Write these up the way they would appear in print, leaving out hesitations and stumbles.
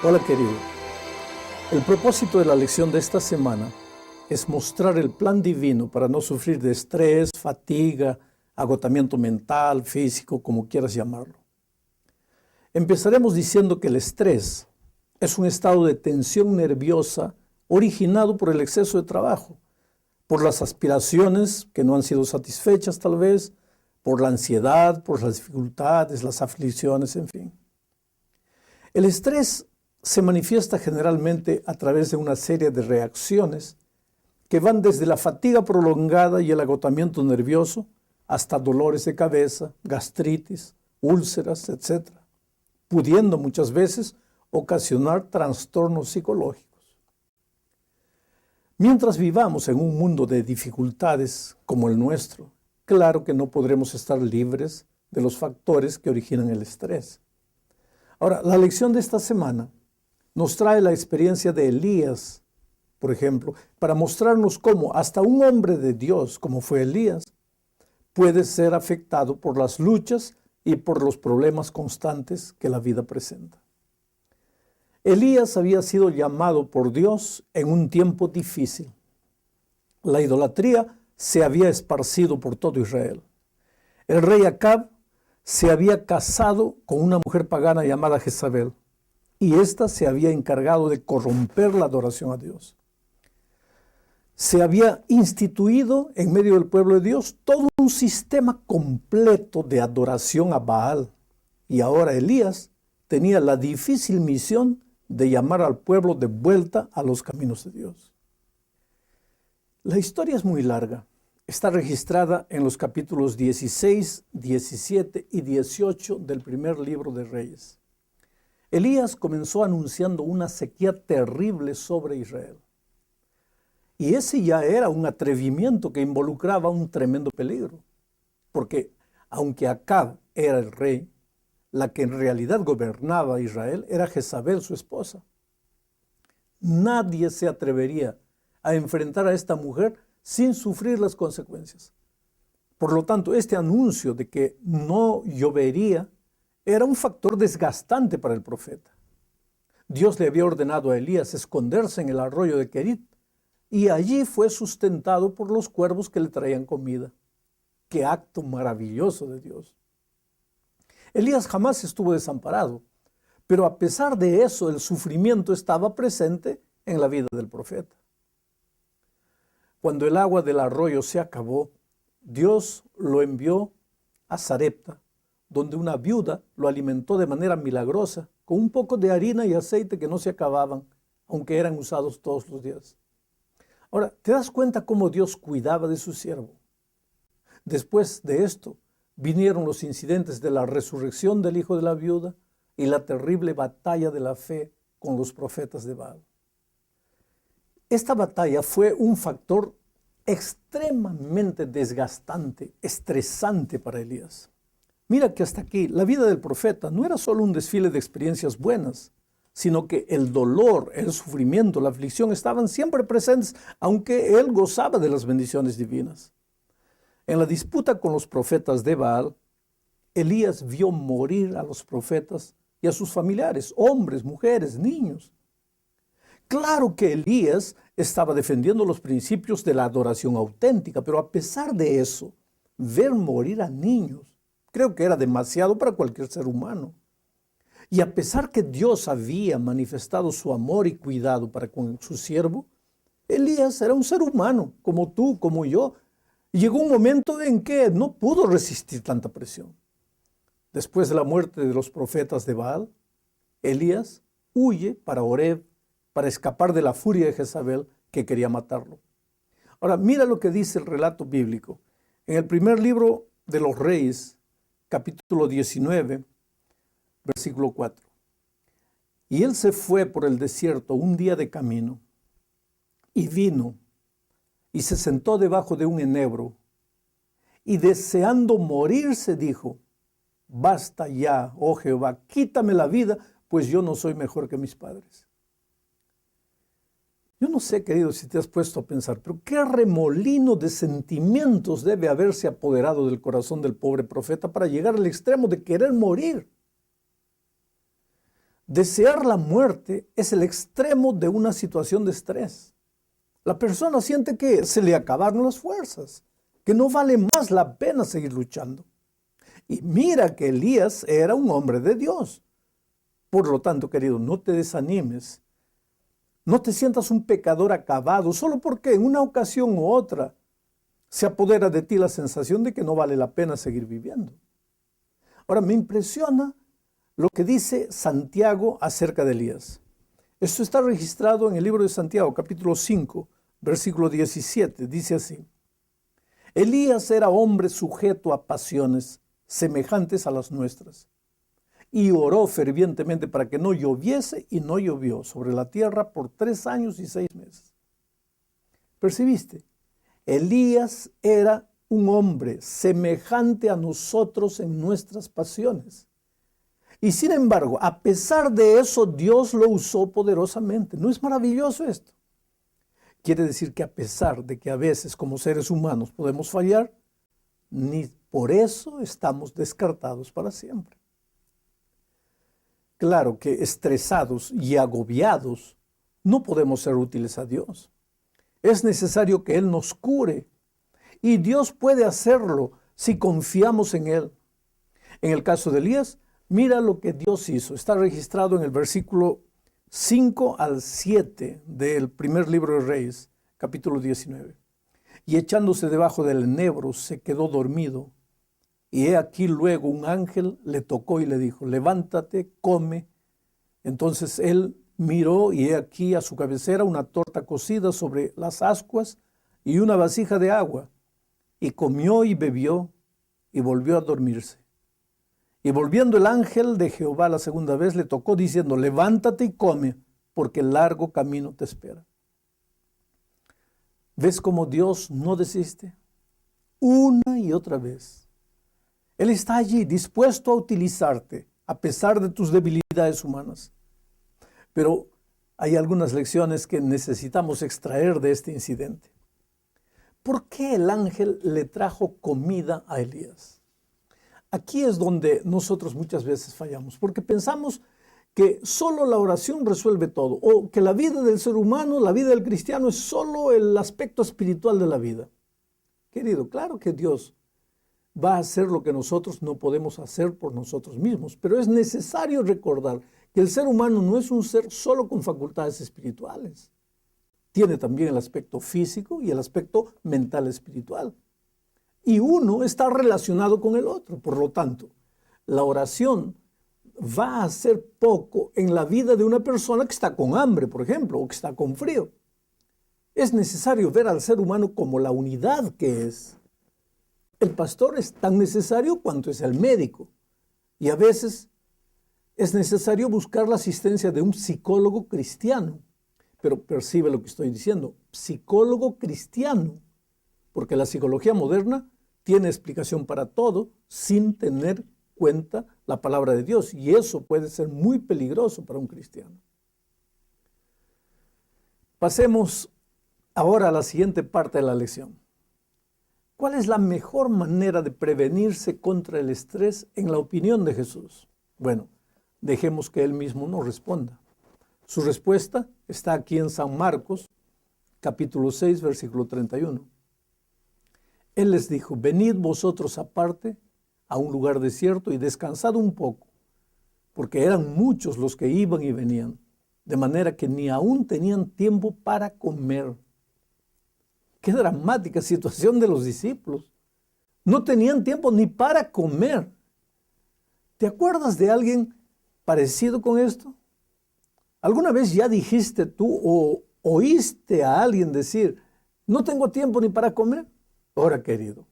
Hola querido, el propósito de la lección de esta semana es mostrar el plan divino para no sufrir de estrés, fatiga, agotamiento mental, físico, como quieras llamarlo. Empezaremos diciendo que el estrés es un estado de tensión nerviosa originado por el exceso de trabajo, por las aspiraciones que no han sido satisfechas tal vez, por la ansiedad, por las dificultades, las aflicciones, en fin. El estrés se manifiesta generalmente a través de una serie de reacciones que van desde la fatiga prolongada y el agotamiento nervioso hasta dolores de cabeza, gastritis, úlceras, etc., pudiendo muchas veces ocasionar trastornos psicológicos. Mientras vivamos en un mundo de dificultades como el nuestro, claro que no podremos estar libres de los factores que originan el estrés. Ahora, la lección de esta semana nos trae la experiencia de Elías, por ejemplo, para mostrarnos cómo hasta un hombre de Dios, como fue Elías, puede ser afectado por las luchas y por los problemas constantes que la vida presenta. Elías había sido llamado por Dios en un tiempo difícil. La idolatría se había esparcido por todo Israel. El rey Acab se había casado con una mujer pagana llamada Jezabel, y ésta se había encargado de corromper la adoración a Dios. Se había instituido en medio del pueblo de Dios todo un sistema completo de adoración a Baal. Y ahora Elías tenía la difícil misión de llamar al pueblo de vuelta a los caminos de Dios. La historia es muy larga. Está registrada en los capítulos 16, 17 y 18 del primer libro de Reyes. Elías comenzó anunciando una sequía terrible sobre Israel. Y ese ya era un atrevimiento que involucraba un tremendo peligro. Porque aunque Acab era el rey, la que en realidad gobernaba Israel era Jezabel, su esposa. Nadie se atrevería a enfrentar a esta mujer sin sufrir las consecuencias. Por lo tanto, este anuncio de que no llovería era un factor desgastante para el profeta. Dios le había ordenado a Elías esconderse en el arroyo de Querit, y allí fue sustentado por los cuervos que le traían comida. ¡Qué acto maravilloso de Dios! Elías jamás estuvo desamparado, pero a pesar de eso, el sufrimiento estaba presente en la vida del profeta. Cuando el agua del arroyo se acabó, Dios lo envió a Sarepta, donde una viuda lo alimentó de manera milagrosa, con un poco de harina y aceite que no se acababan, aunque eran usados todos los días. Ahora, ¿te das cuenta cómo Dios cuidaba de su siervo? Después de esto, vinieron los incidentes de la resurrección del hijo de la viuda y la terrible batalla de la fe con los profetas de Baal. Esta batalla fue un factor extremadamente desgastante, estresante para Elías. Mira que hasta aquí la vida del profeta no era solo un desfile de experiencias buenas, sino que el dolor, el sufrimiento, la aflicción estaban siempre presentes, aunque él gozaba de las bendiciones divinas. En la disputa con los profetas de Baal, Elías vio morir a los profetas y a sus familiares, hombres, mujeres, niños. Claro que Elías estaba defendiendo los principios de la adoración auténtica, pero a pesar de eso, ver morir a niños, creo que era demasiado para cualquier ser humano. Y a pesar que Dios había manifestado su amor y cuidado para con su siervo, Elías era un ser humano, como tú, como yo. Y llegó un momento en que no pudo resistir tanta presión. Después de la muerte de los profetas de Baal, Elías huye para Horeb, para escapar de la furia de Jezabel que quería matarlo. Ahora, mira lo que dice el relato bíblico. En el primer libro de los Reyes, capítulo 19, versículo 4. Y él se fue por el desierto un día de camino, y vino, y se sentó debajo de un enebro, y deseando morirse dijo: basta ya, oh Jehová, quítame la vida, pues yo no soy mejor que mis padres. Yo no sé, querido, si te has puesto a pensar, pero qué remolino de sentimientos debe haberse apoderado del corazón del pobre profeta para llegar al extremo de querer morir. Desear la muerte es el extremo de una situación de estrés. La persona siente que se le acabaron las fuerzas, que no vale más la pena seguir luchando. Y mira que Elías era un hombre de Dios. Por lo tanto, querido, no te desanimes. No te sientas un pecador acabado solo porque en una ocasión u otra se apodera de ti la sensación de que no vale la pena seguir viviendo. Ahora, me impresiona lo que dice Santiago acerca de Elías. Esto está registrado en el libro de Santiago, capítulo 5, versículo 17. Dice así: Elías era hombre sujeto a pasiones semejantes a las nuestras, y oró fervientemente para que no lloviese, y no llovió sobre la tierra por 3 años y 6 meses. ¿Percibiste? Elías era un hombre semejante a nosotros en nuestras pasiones. Y sin embargo, a pesar de eso, Dios lo usó poderosamente. ¿No es maravilloso esto? Quiere decir que a pesar de que a veces como seres humanos podemos fallar, ni por eso estamos descartados para siempre. Claro que estresados y agobiados no podemos ser útiles a Dios. Es necesario que Él nos cure, y Dios puede hacerlo si confiamos en Él. En el caso de Elías, mira lo que Dios hizo. Está registrado en el versículo 5 al 7 del primer libro de Reyes, capítulo 19. Y echándose debajo del enebro se quedó dormido. Y he aquí luego un ángel le tocó y le dijo: levántate, come. Entonces él miró y he aquí a su cabecera una torta cocida sobre las ascuas y una vasija de agua. Y comió y bebió y volvió a dormirse. Y volviendo el ángel de Jehová la segunda vez le tocó diciendo: levántate y come, porque el largo camino te espera. ¿Ves cómo Dios no desiste? Una y otra vez. Él está allí dispuesto a utilizarte a pesar de tus debilidades humanas. Pero hay algunas lecciones que necesitamos extraer de este incidente. ¿Por qué el ángel le trajo comida a Elías? Aquí es donde nosotros muchas veces fallamos, porque pensamos que solo la oración resuelve todo, o que la vida del ser humano, la vida del cristiano es solo el aspecto espiritual de la vida. Querido, claro que Dios va a hacer lo que nosotros no podemos hacer por nosotros mismos, pero es necesario recordar que el ser humano no es un ser solo con facultades espirituales. Tiene también el aspecto físico y el aspecto mental espiritual. Y uno está relacionado con el otro. Por lo tanto, la oración va a hacer poco en la vida de una persona que está con hambre, por ejemplo, o que está con frío. Es necesario ver al ser humano como la unidad que es. El pastor es tan necesario cuanto es el médico. Y a veces es necesario buscar la asistencia de un psicólogo cristiano. Pero percibe lo que estoy diciendo, psicólogo cristiano, porque la psicología moderna tiene explicación para todo sin tener cuenta la palabra de Dios, y eso puede ser muy peligroso para un cristiano. Pasemos ahora a la siguiente parte de la lección. ¿Cuál es la mejor manera de prevenirse contra el estrés en la opinión de Jesús? Bueno, dejemos que Él mismo nos responda. Su respuesta está aquí en San Marcos, capítulo 6, versículo 31. Él les dijo: venid vosotros aparte a un lugar desierto y descansad un poco, porque eran muchos los que iban y venían, de manera que ni aún tenían tiempo para comer. Qué dramática situación de los discípulos. No tenían tiempo ni para comer. ¿Te acuerdas de alguien parecido con esto? ¿Alguna vez ya dijiste tú o oíste a alguien decir: no tengo tiempo ni para comer? Ahora, querido,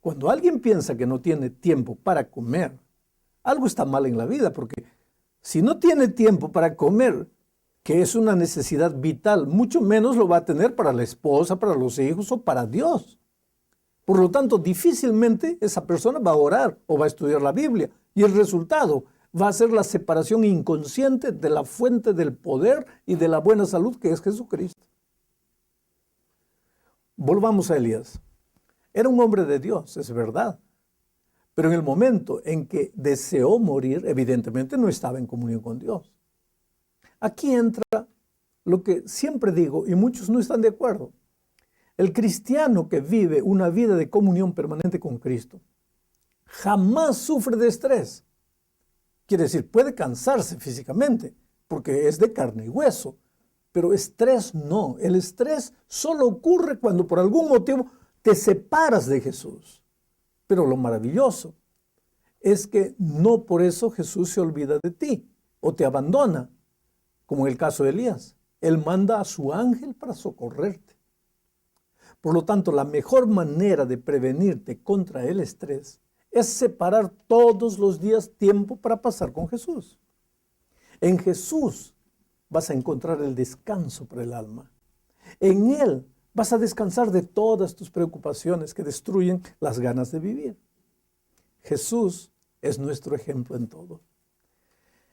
cuando alguien piensa que no tiene tiempo para comer, algo está mal en la vida, porque si no tiene tiempo para comer, que es una necesidad vital, mucho menos lo va a tener para la esposa, para los hijos o para Dios. Por lo tanto, difícilmente esa persona va a orar o va a estudiar la Biblia, y el resultado va a ser la separación inconsciente de la fuente del poder y de la buena salud, que es Jesucristo. Volvamos a Elías. Era un hombre de Dios, es verdad, Pero en el momento en que deseó morir, evidentemente no estaba en comunión con Dios. Aquí entra lo que siempre digo y muchos no están de acuerdo. El cristiano que vive una vida de comunión permanente con Cristo jamás sufre de estrés. Quiere decir, puede cansarse físicamente porque es de carne y hueso, pero estrés no. El estrés solo ocurre cuando por algún motivo te separas de Jesús. Pero lo maravilloso es que no por eso Jesús se olvida de ti o te abandona, como en el caso de Elías. Él manda a su ángel para socorrerte. Por lo tanto, la mejor manera de prevenirte contra el estrés es separar todos los días tiempo para pasar con Jesús. En Jesús vas a encontrar el descanso para el alma. En Él vas a descansar de todas tus preocupaciones que destruyen las ganas de vivir. Jesús es nuestro ejemplo en todo.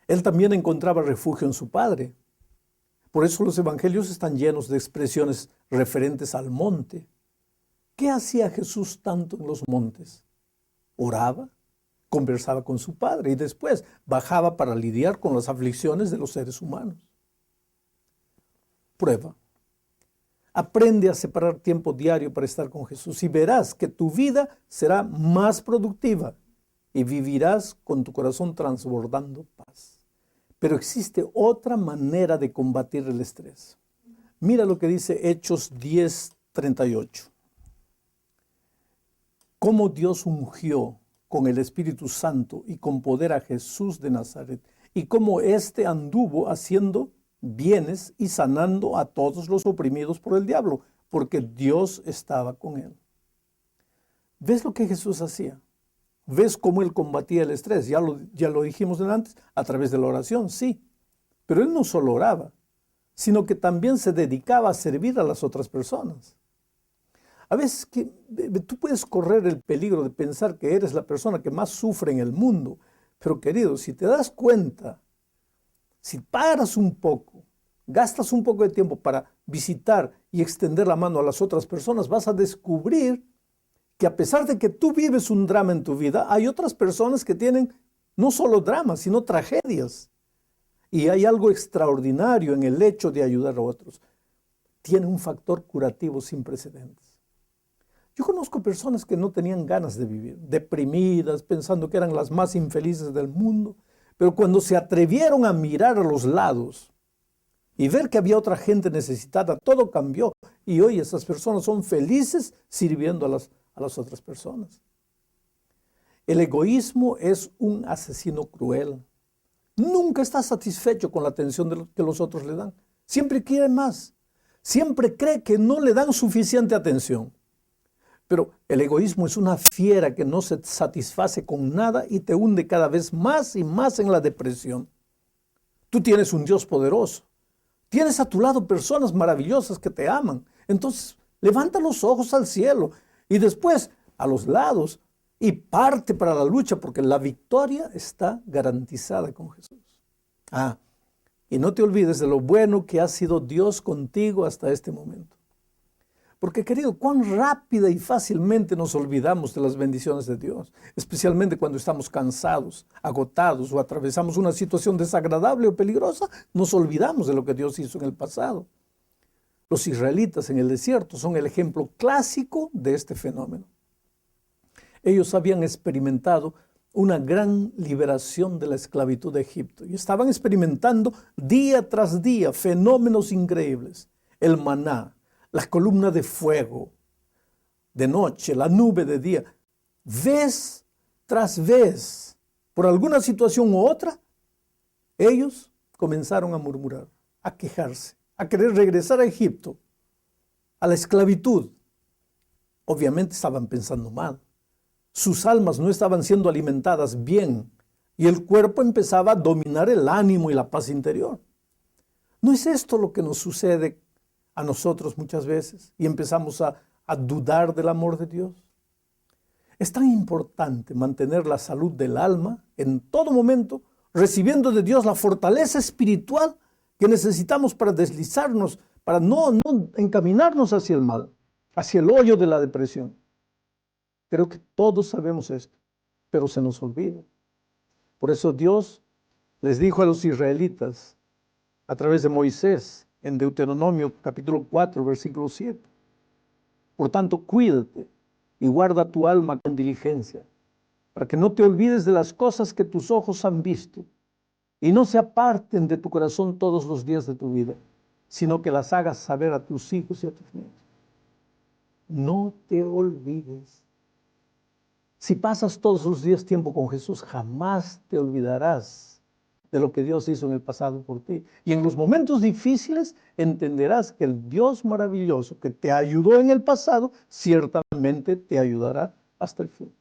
Él también encontraba refugio en su Padre. Por eso los evangelios están llenos de expresiones referentes al monte. ¿Qué hacía Jesús tanto en los montes? Oraba, conversaba con su Padre y después bajaba para lidiar con las aflicciones de los seres humanos. Prueba. Aprende a separar tiempo diario para estar con Jesús y verás que tu vida será más productiva y vivirás con tu corazón transbordando paz. Pero existe otra manera de combatir el estrés. Mira lo que dice Hechos 10:38. Cómo Dios ungió con el Espíritu Santo y con poder a Jesús de Nazaret, y cómo éste anduvo haciendo bienes y sanando a todos los oprimidos por el diablo, porque Dios estaba con él. ¿Ves lo que Jesús hacía? ¿Ves cómo él combatía el estrés? Ya lo dijimos antes, a través de la oración, sí. Pero él no solo oraba, sino que también se dedicaba a servir a las otras personas. A veces tú puedes correr el peligro de pensar que eres la persona que más sufre en el mundo. Pero querido, si te das cuenta, si paras un poco, gastas un poco de tiempo para visitar y extender la mano a las otras personas, vas a descubrir que a pesar de que tú vives un drama en tu vida, hay otras personas que tienen no solo dramas, sino tragedias. Y hay algo extraordinario en el hecho de ayudar a otros. Tiene un factor curativo sin precedentes. Yo conozco personas que no tenían ganas de vivir, deprimidas, pensando que eran las más infelices del mundo, pero cuando se atrevieron a mirar a los lados y ver que había otra gente necesitada, todo cambió. Y hoy esas personas son felices sirviendo a las otras personas. El egoísmo es un asesino cruel. Nunca está satisfecho con la atención que los otros le dan. Siempre quiere más. Siempre cree que no le dan suficiente atención. Pero el egoísmo es una fiera que no se satisface con nada y te hunde cada vez más y más en la depresión. Tú tienes un Dios poderoso. Tienes a tu lado personas maravillosas que te aman. Entonces, levanta los ojos al cielo y después a los lados y parte para la lucha, porque la victoria está garantizada con Jesús. Y no te olvides de lo bueno que ha sido Dios contigo hasta este momento. Porque, querido, cuán rápida y fácilmente nos olvidamos de las bendiciones de Dios, especialmente cuando estamos cansados, agotados o atravesamos una situación desagradable o peligrosa, nos olvidamos de lo que Dios hizo en el pasado. Los israelitas en el desierto son el ejemplo clásico de este fenómeno. Ellos habían experimentado una gran liberación de la esclavitud de Egipto y estaban experimentando día tras día fenómenos increíbles. El maná, la columna de fuego de noche, la nube de día. Vez tras vez, por alguna situación u otra, ellos comenzaron a murmurar, a quejarse, a querer regresar a Egipto, a la esclavitud. Obviamente estaban pensando mal. Sus almas no estaban siendo alimentadas bien y el cuerpo empezaba a dominar el ánimo y la paz interior. ¿No es esto lo que nos sucede a nosotros muchas veces y empezamos a dudar del amor de Dios? Es tan importante mantener la salud del alma en todo momento, recibiendo de Dios la fortaleza espiritual que necesitamos para deslizarnos, para no encaminarnos hacia el mal, hacia el hoyo de la depresión. Creo que todos sabemos esto. pero se nos olvida. Por eso Dios les dijo a los israelitas a través de Moisés en Deuteronomio capítulo 4, versículo 7. Por tanto, cuídate y guarda tu alma con diligencia, para que no te olvides de las cosas que tus ojos han visto y no se aparten de tu corazón todos los días de tu vida, sino que las hagas saber a tus hijos y a tus nietos. No te olvides. Si pasas todos los días tiempo con Jesús, jamás te olvidarás de lo que Dios hizo en el pasado por ti. Y en los momentos difíciles entenderás que el Dios maravilloso que te ayudó en el pasado, ciertamente te ayudará hasta el fin.